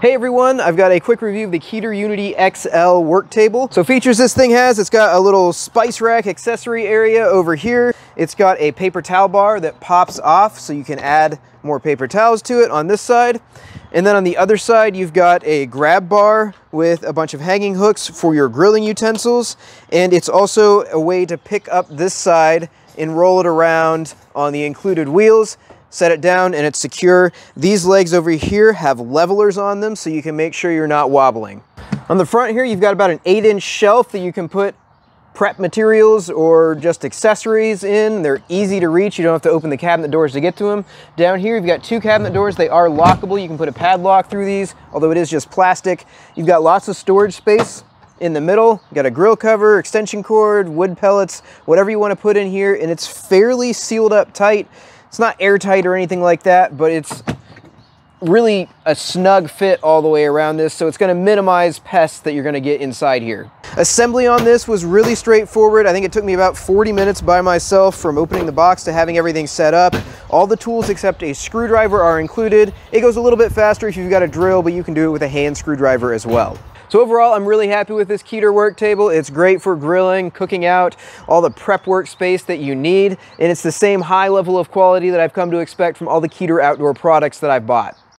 Hey everyone, I've got a quick review of the Keter Unity XL work table. So features this thing has, it's got a little spice rack accessory area over here. It's got a paper towel bar that pops off so you can add more paper towels to it on this side. And then on the other side, you've got a grab bar with a bunch of hanging hooks for your grilling utensils. And it's also a way to pick up this side and roll it around on the included wheels. Set it down and it's secure. These legs over here have levelers on them so you can make sure you're not wobbling. On the front here, you've got about an 8-inch shelf that you can put prep materials or just accessories in. They're easy to reach. You don't have to open the cabinet doors to get to them. Down here, you've got 2 cabinet doors. They are lockable. You can put a padlock through these, although it is just plastic. You've got lots of storage space in the middle. You've got a grill cover, extension cord, wood pellets, whatever you want to put in here, and it's fairly sealed up tight. It's not airtight or anything like that, but it's really a snug fit all the way around this, so it's going to minimize pests that you're going to get inside here. Assembly on this was really straightforward. I think it took me about 40 minutes by myself from opening the box to having everything set up. All the tools except a screwdriver are included. It goes a little bit faster if you've got a drill, but you can do it with a hand screwdriver as well. So overall, I'm really happy with this Keter work table. It's great for grilling, cooking out, all the prep workspace that you need, and it's the same high level of quality that I've come to expect from all the Keter outdoor products that I've bought.